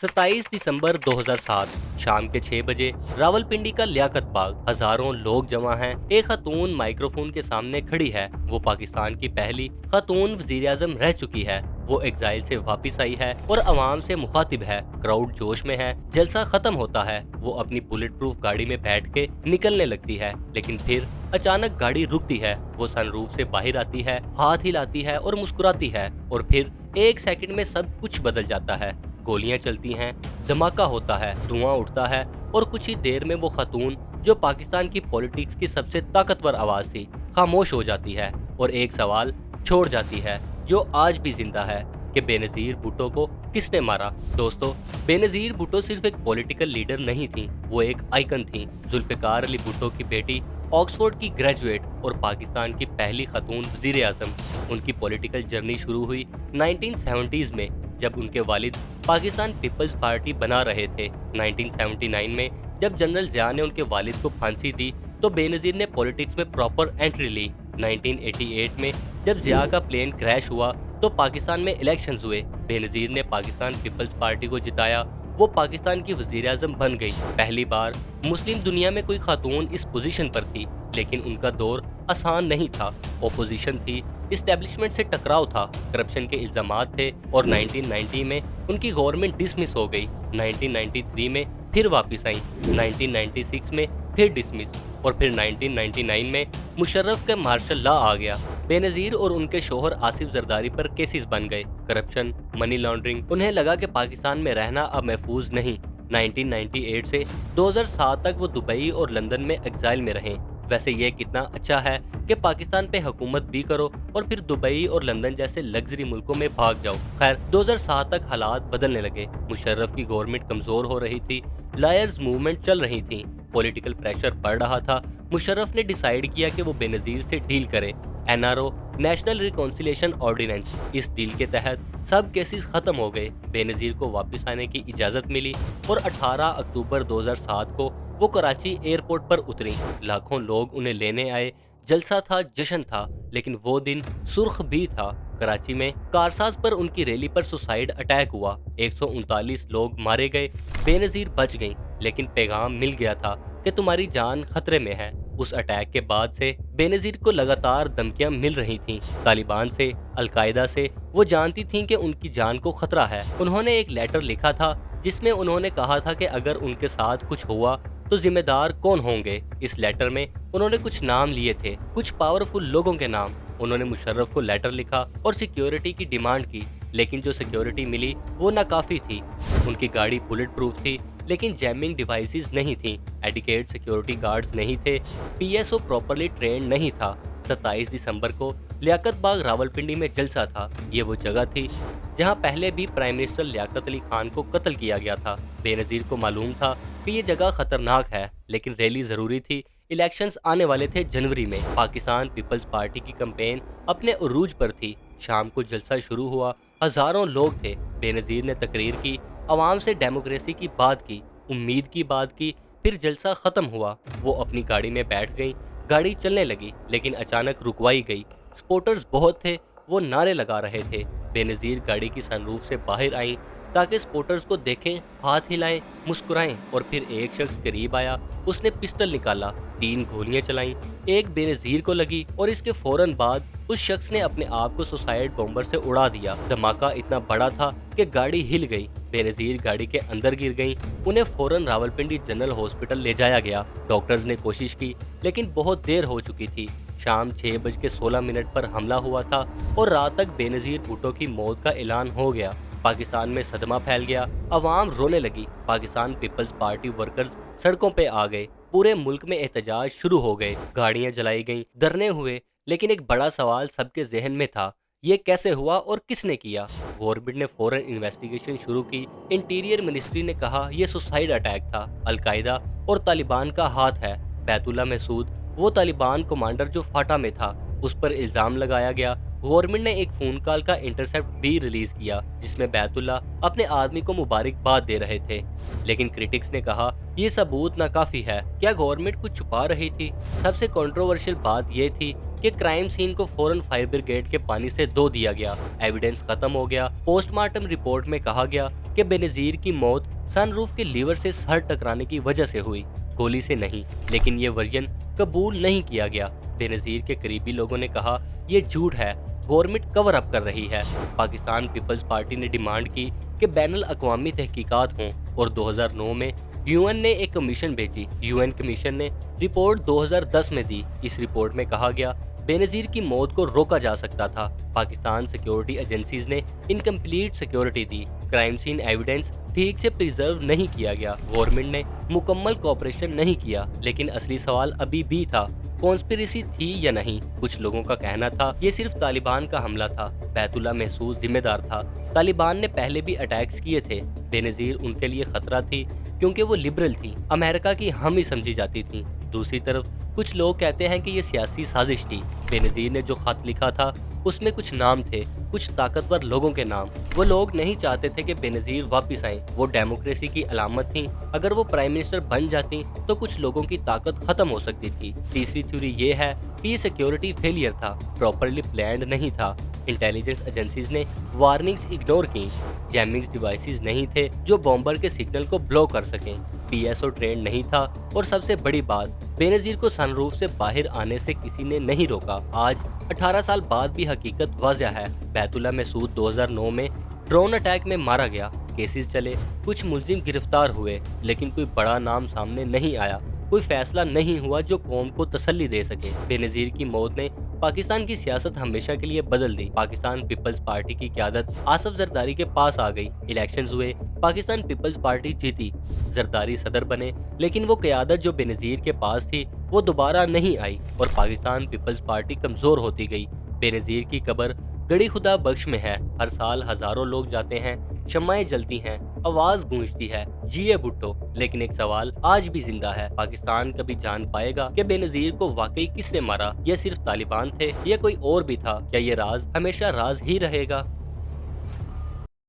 27 दिसंबर 2007 शाम के 6 बजे रावलपिंडी का लियाकत बाग। हजारों लोग जमा हैं। एक खातून माइक्रोफोन के सामने खड़ी है। वो पाकिस्तान की पहली खातून वजीर आजम रह चुकी है। वो एग्जाइल से वापस आई है और अवाम से मुखातिब है। क्राउड जोश में है। जलसा खत्म होता है। वो अपनी बुलेट प्रूफ गाड़ी में बैठ के निकलने लगती है, लेकिन फिर अचानक गाड़ी रुकती है। वो सनरूफ से बाहर आती है, हाथ हिलाती है और मुस्कुराती है, और फिर एक सेकंड में सब कुछ बदल जाता है। गोलियां चलती हैं, धमाका होता है, धुआं उठता है, और कुछ ही देर में वो खातून जो पाकिस्तान की पॉलिटिक्स की सबसे ताकतवर आवाज थी, खामोश हो जाती है और एक सवाल छोड़ जाती है जो आज भी जिंदा है कि बेनजीर भुट्टो को किसने मारा। दोस्तों, बेनजीर भुट्टो सिर्फ एक पॉलिटिकल लीडर नहीं थी, वो एक आइकन थी। जुल्फिकार अली भुट्टो की बेटी, ऑक्सफोर्ड की ग्रेजुएट और पाकिस्तान की पहली खातून वजीर आजम। उनकी पॉलिटिकल जर्नी शुरू हुई 1970s में, जब उनके वालिद पाकिस्तान पीपल्स पार्टी बना रहे थे। 1979 में जब जनरल जिया ने उनके वालिद को फांसी दी, तो बेनजीर ने पॉलिटिक्स में प्रॉपर एंट्री ली। 1988 में जब जिया का प्लेन क्रैश हुआ, तो पाकिस्तान में इलेक्शंस हुए। बेनजीर ने पाकिस्तान पीपल्स पार्टी को जिताया। वो पाकिस्तान की वजीर आजम बन गई। पहली बार मुस्लिम दुनिया में कोई खातून इस पोजीशन पर थी, लेकिन उनका दौर आसान नहीं था। ओपोजिशन थी, इस्टेब्लिशमेंट से टकराव था, करप्शन के इल्जामात थे, और 1990 में उनकी गवर्नमेंट डिसमिस हो गई। 1993 में फिर वापस आई, 1996 में फिर डिसमिस, और फिर 1999 में मुशर्रफ का मार्शल लॉ आ गया। बेनजीर और उनके शोहर आसिफ जरदारी पर केसेस बन गए, करप्शन, मनी लॉन्ड्रिंग। उन्हें लगा कि पाकिस्तान में रहना अब महफूज नहीं। 1998 से 2007 तक वो दुबई और लंदन में एग्जाइल में रहे। वैसे ये कितना अच्छा है कि पाकिस्तान पे हुकूमत भी करो और फिर दुबई और लंदन जैसे लग्जरी मुल्कों में भाग जाओ। खैर, 2007 तक हालात बदलने लगे। मुशर्रफ की गवर्नमेंट कमजोर हो रही थी, लायर्स मूवमेंट चल रही थी, पॉलिटिकल प्रेशर बढ़ रहा था। मुशर्रफ ने डिसाइड किया कि वो बेनजीर से डील करे। एनआरओ, नेशनल रिकॉन्सिलिएशन ऑर्डिनेंस, इस डील के तहत सब केसेस खत्म हो गए। बेनजीर को वापस आने की इजाजत मिली और 18 अक्टूबर 2007 को वो कराची एयरपोर्ट पर उतरी। लाखों लोग उन्हें लेने आए। जलसा था, जश्न था, लेकिन वो दिन सुर्ख भी था। कराची में कारसाज पर उनकी रैली पर सुसाइड अटैक हुआ। 139 लोग मारे गए। बेनजीर बच गईं, लेकिन पैगाम मिल गया था कि तुम्हारी जान खतरे में है। उस अटैक के बाद से बेनजीर को लगातार धमकियां मिल रही थीं, तालिबान से, अलकायदा से। वो जानती थीं कि उनकी जान को खतरा है। उन्होंने एक लेटर लिखा था जिसमें उन्होंने कहा था कि अगर उनके साथ कुछ हुआ तो जिम्मेदार कौन होंगे। इस लेटर में उन्होंने कुछ नाम लिए थे, कुछ पावरफुल लोगों के नाम। उन्होंने मुशर्रफ को लेटर लिखा और सिक्योरिटी की डिमांड की, लेकिन जो सिक्योरिटी मिली वो नाकाफी थी। उनकी गाड़ी बुलेट प्रूफ थी, लेकिन जैमिंग डिवाइसेस नहीं थी, एडिकेट सिक्योरिटी गार्ड्स नहीं थे, पीएसओ प्रॉपर्ली ट्रेंड नहीं था। 27 दिसंबर को लियाकत बाग रावलपिंडी में जलसा था। ये वो जगह थी जहां पहले भी प्राइम मिनिस्टर लियाकत अली खान को कत्ल किया गया था। बेनजीर को मालूम था कि ये जगह खतरनाक है, लेकिन रैली जरूरी थी। इलेक्शंस आने वाले थे जनवरी में। पाकिस्तान पीपल्स पार्टी की कैंपेन अपने उरूज पर थी। शाम को जलसा शुरू हुआ, हजारों लोग थे। बेनजीर ने तकरीर की, आवाम से डेमोक्रेसी की बात की, उम्मीद की बात की। फिर जलसा खत्म हुआ। वो अपनी गाड़ी में बैठ गई। गाड़ी चलने लगी, लेकिन अचानक रुकवाई गई। सपोर्टर्स बहुत थे, वो नारे लगा रहे थे। बेनजीर गाड़ी की सनरूफ से बाहर आई ताकि सपोर्टर्स को देखें, हाथ हिलाएं, मुस्कुराएं, और फिर एक शख्स करीब आया। उसने पिस्टल निकाला, 3 गोलियां चलाईं। एक बेनजीर को लगी और इसके फौरन बाद उस शख्स ने अपने आप को सुसाइड बॉम्बर से उड़ा दिया। धमाका इतना बड़ा था कि गाड़ी हिल गई। बेनजीर गाड़ी के अंदर गिर गईं। उन्हें फौरन रावलपिंडी जनरल हॉस्पिटल ले जाया गया। डॉक्टर्स ने कोशिश की, लेकिन बहुत देर हो चुकी थी। शाम 6:16 पर हमला हुआ था और रात तक बेनजीर भुट्टो की मौत का ऐलान हो गया। पाकिस्तान में सदमा फैल गया। अवाम रोने लगी। पाकिस्तान पीपल्स पार्टी वर्कर्स सड़कों पे आ गए। पूरे मुल्क में एहतजाज शुरू हो गए। गाड़ियां जलाई गईं, धरने हुए। लेकिन एक बड़ा सवाल सबके जहन में था, ये कैसे हुआ और किसने किया। गवर्नमेंट ने फौरन इन्वेस्टिगेशन शुरू की। इंटीरियर मिनिस्ट्री ने कहा यह सुसाइड अटैक था, अलकायदा और तालिबान का हाथ है। बैतुल्ला महसूद, वो तालिबान कमांडर जो फाटा में था, उस पर इल्जाम लगाया गया। गवर्नमेंट ने एक फोन कॉल का इंटरसेप्ट भी रिलीज किया जिसमें बैतुल्ला अपने आदमी को मुबारकबाद दे रहे थे, लेकिन क्रिटिक्स ने कहा यह सबूत नाकाफी है। क्या गवर्नमेंट कुछ छुपा रही थी? सबसे कंट्रोवर्शियल बात यह थी कि क्राइम सीन को फौरन फायर ब्रिगेड के पानी से धो दिया गया। एविडेंस खत्म हो गया। पोस्टमार्टम रिपोर्ट में कहा गया कि बेनज़ीर की मौत सनरूफ के लीवर से सर टकराने की वजह से हुई, गोली से नहीं। लेकिन ये वर्जन कबूल नहीं किया गया। बेनज़ीर के करीबी लोगों ने कहा ये झूठ है, गवर्नमेंट कवर अप कर रही है। पाकिस्तान पीपल्स पार्टी ने डिमांड की कि बैनुल अक़वामी तहकीकात हों और 2009 में यूएन ने एक कमीशन भेजी। यूएन कमीशन ने रिपोर्ट 2010 में दी। इस रिपोर्ट में कहा गया बेनज़ीर की मौत को रोका जा सकता था। पाकिस्तान सिक्योरिटी एजेंसीज ने इनकम्प्लीट सिक्योरिटी दी। क्राइम सीन एविडेंस ठीक से प्रिजर्व नहीं किया गया। गवर्नमेंट ने मुकम्मल कोऑपरेशन नहीं किया। लेकिन असली सवाल अभी भी था, कॉन्स्पिरेसी थी या नहीं। कुछ लोगों का कहना था ये सिर्फ तालिबान का हमला था, बैतुल्ला महसूस जिम्मेदार था। तालिबान ने पहले भी अटैक्स किए थे। बेनज़ीर उनके लिए खतरा थी क्योंकि वो लिबरल थी, अमेरिका की हामी समझी जाती थी। दूसरी तरफ कुछ लोग कहते हैं कि ये सियासी साजिश थी। बेनज़ीर ने जो खत लिखा था उसमें कुछ नाम थे, कुछ ताकतवर लोगों के नाम। वो लोग नहीं चाहते थे कि बेनज़ीर वापस आए। वो डेमोक्रेसी की अलामत थी। अगर वो प्राइम मिनिस्टर बन जाती तो कुछ लोगों की ताकत खत्म हो सकती थी। तीसरी थ्योरी ये है कि ये सिक्योरिटी फेलियर था, प्रॉपरली प्लान्ड नहीं था। इंटेलिजेंस एजेंसीज ने वार्निंग्स इग्नोर की। जैमिंग्स डिवाइसेस नहीं थे जो बॉम्बर के सिग्नल को ब्लॉक कर सकें। पीएसओ ट्रेंड नहीं था और सबसे बड़ी बात, बेनज़ीर को सनरूफ से बाहर आने से किसी ने नहीं रोका। आज 18 साल बाद भी हकीकत वाज़ह है। बैतुल्ला महसूद 2009 में ड्रोन अटैक में मारा गया। केसेस चले, कुछ मुलजिम गिरफ्तार हुए, लेकिन कोई बड़ा नाम सामने नहीं आया। कोई फैसला नहीं हुआ जो कौम को तसल्ली दे सके। बेनज़ीर की मौत ने पाकिस्तान की सियासत हमेशा के लिए बदल दी। पाकिस्तान पीपल्स पार्टी की क़यादत आसफ जरदारी के पास आ गई। इलेक्शंस हुए, पाकिस्तान पीपल्स पार्टी जीती, जरदारी सदर बने, लेकिन वो क़यादत जो बेनज़ीर के पास थी वो दोबारा नहीं आई और पाकिस्तान पीपल्स पार्टी कमज़ोर होती गई। बेनज़ीर की कब्र गड़ी खुदा बख्श में है। हर साल हजारों लोग जाते हैं, शम्माएं जलती हैं, आवाज गूंजती है, जिए भुट्टो। लेकिन एक सवाल आज भी जिंदा है, पाकिस्तान कभी जान पाएगा कि बेनज़ीर को वाकई किसने मारा? ये सिर्फ तालिबान थे या कोई और भी था? क्या ये राज हमेशा राज ही रहेगा?